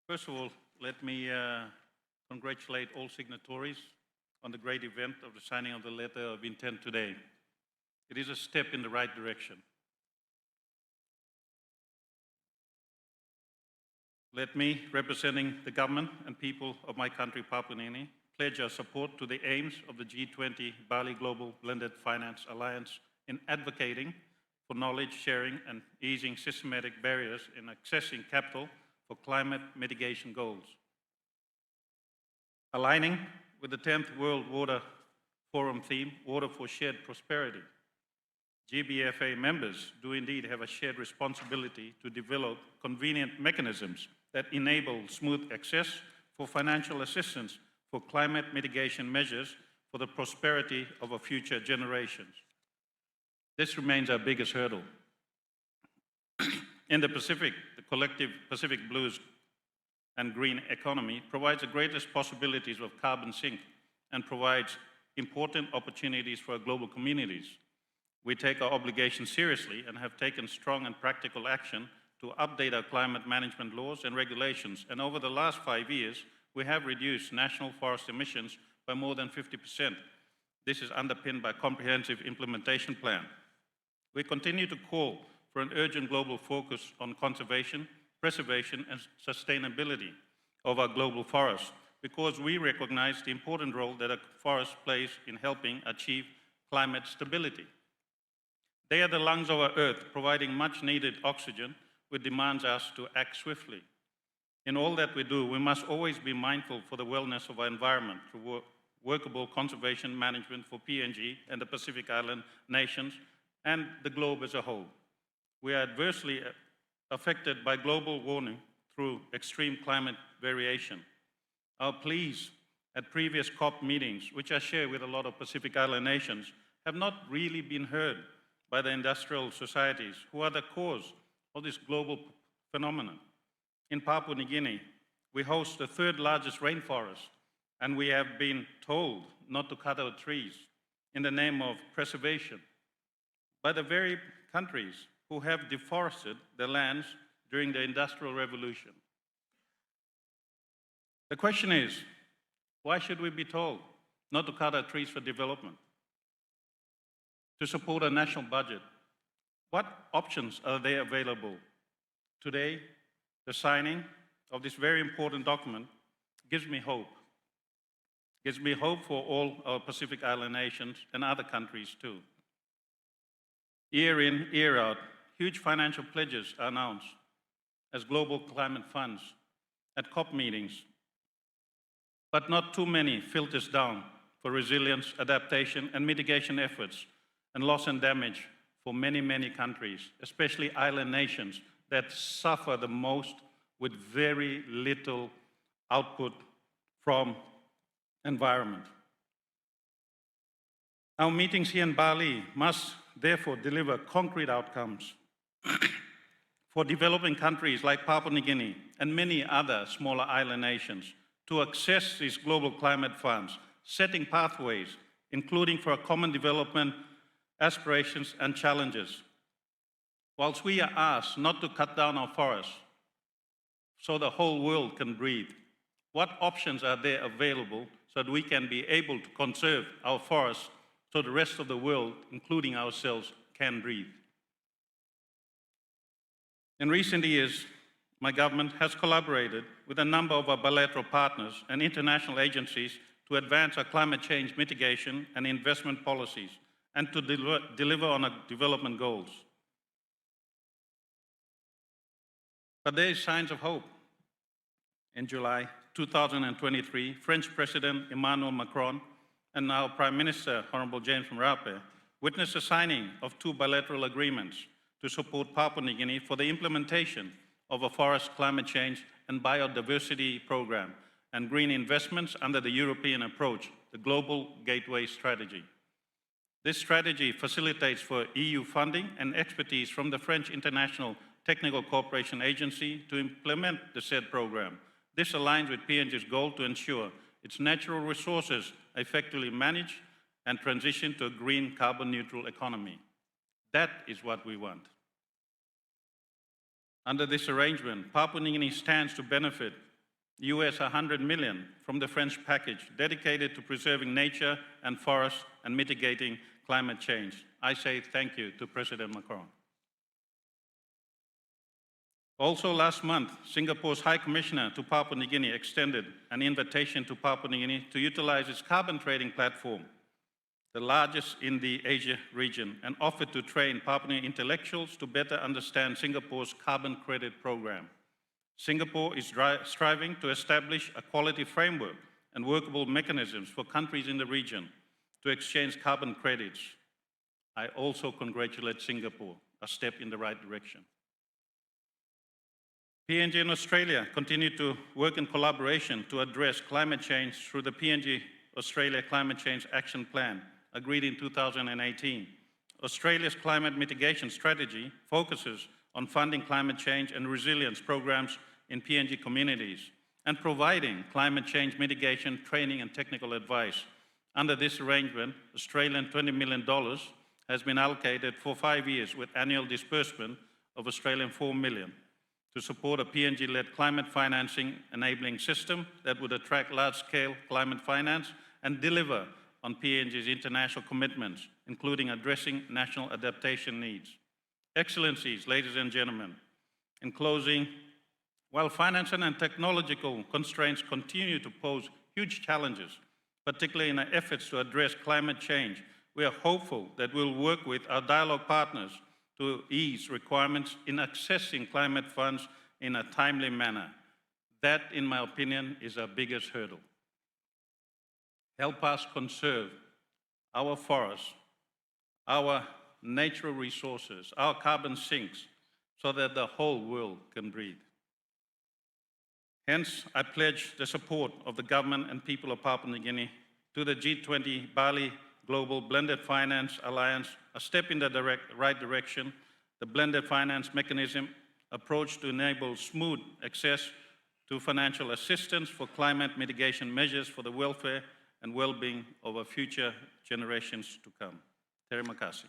First of all, let me congratulate all signatories on the great event of the signing of the letter of intent today. It is a step in the right direction. Let me, representing the government and people of my country, Papua New Guinea, pledge our support to the aims of the G20 Bali Global Blended Finance Alliance in advocating for knowledge sharing and easing systematic barriers in accessing capital for climate mitigation goals. Aligning with the 10th World Water Forum theme, Water for Shared Prosperity, GBFA members do indeed have a shared responsibility to develop convenient mechanisms that enable smooth access for financial assistance for climate mitigation measures for the prosperity of our future generations. This remains our biggest hurdle. In the Pacific, the collective Pacific Blues and green economy provides the greatest possibilities of carbon sink and provides important opportunities for our global communities. We take our obligations seriously and have taken strong and practical action to update our climate management laws and regulations. And over the last 5 years, we have reduced national forest emissions by more than 50%. This is underpinned by a comprehensive implementation plan. We continue to call for an urgent global focus on conservation, preservation and sustainability of our global forests, because we recognize the important role that a forest plays in helping achieve climate stability. They are the lungs of our Earth, providing much needed oxygen, which demands us to act swiftly. In all that we do, we must always be mindful for the wellness of our environment through workable conservation management for PNG and the Pacific Island nations and the globe as a whole. We are adversely affected by global warming through extreme climate variation. Our pleas at previous COP meetings, which I share with a lot of Pacific Island nations, have not really been heard by the industrial societies who are the cause of this global phenomenon. In Papua New Guinea, we host the third largest rainforest, and we have been told not to cut our trees in the name of preservation by the very countries who have deforested their lands during the Industrial Revolution. The question is, why should we be told not to cut our trees for development, to support a national budget? What options are there available? Today, the signing of this very important document gives me hope. Gives me hope for all our Pacific Island nations and other countries too. Year in, year out, huge financial pledges are announced as global climate funds at COP meetings, but not too many filters down for resilience, adaptation and mitigation efforts and loss and damage for many, many countries, especially island nations that suffer the most with very little output from environment. Our meetings here in Bali must therefore deliver concrete outcomes for developing countries like Papua New Guinea and many other smaller island nations to access these global climate funds, setting pathways, including for a common development aspirations and challenges. Whilst we are asked not to cut down our forests so the whole world can breathe, what options are there available so that we can be able to conserve our forests so the rest of the world, including ourselves, can breathe? In recent years, my government has collaborated with a number of our bilateral partners and international agencies to advance our climate change mitigation and investment policies and to deliver on our development goals. But there is signs of hope. In July 2023, French President Emmanuel Macron and now Prime Minister Honorable James Marape witnessed the signing of 2 bilateral agreements to support Papua New Guinea for the implementation of a forest climate change and biodiversity program and green investments under the European approach, the Global Gateway Strategy. This strategy facilitates for EU funding and expertise from the French International Technical Cooperation Agency to implement the said program. This aligns with PNG's goal to ensure its natural resources are effectively managed and transition to a green carbon neutral economy. That is what we want. Under this arrangement, Papua New Guinea stands to benefit US $100 million from the French package dedicated to preserving nature and forests and mitigating climate change. I say thank you to President Macron. Also last month, Singapore's High Commissioner to Papua New Guinea extended an invitation to Papua New Guinea to utilize its carbon trading platform, the largest in the Asia region, and offered to train Papua New Guinea intellectuals to better understand Singapore's carbon credit program. Singapore is striving to establish a quality framework and workable mechanisms for countries in the region to exchange carbon credits. I also congratulate Singapore, a step in the right direction. PNG and Australia continue to work in collaboration to address climate change through the PNG Australia Climate Change Action Plan, agreed in 2018. Australia's climate mitigation strategy focuses on funding climate change and resilience programs in PNG communities and providing climate change mitigation training and technical advice. Under this arrangement, Australian $20 million has been allocated for 5 years with annual disbursement of Australian $4 million to support a PNG-led climate financing enabling system that would attract large-scale climate finance and deliver on PNG's international commitments, including addressing national adaptation needs. Excellencies, ladies and gentlemen, in closing, while financial and technological constraints continue to pose huge challenges, particularly in our efforts to address climate change, we are hopeful that we'll work with our dialogue partners to ease requirements in accessing climate funds in a timely manner. That, in my opinion, is our biggest hurdle. Help us conserve our forests, our natural resources, our carbon sinks, so that the whole world can breathe. Hence, I pledge the support of the government and people of Papua New Guinea to the G20 Bali Global Blended Finance Alliance, a step in the right direction. The blended finance mechanism approach to enable smooth access to financial assistance for climate mitigation measures for the welfare and well-being of our future generations to come. Terima kasih.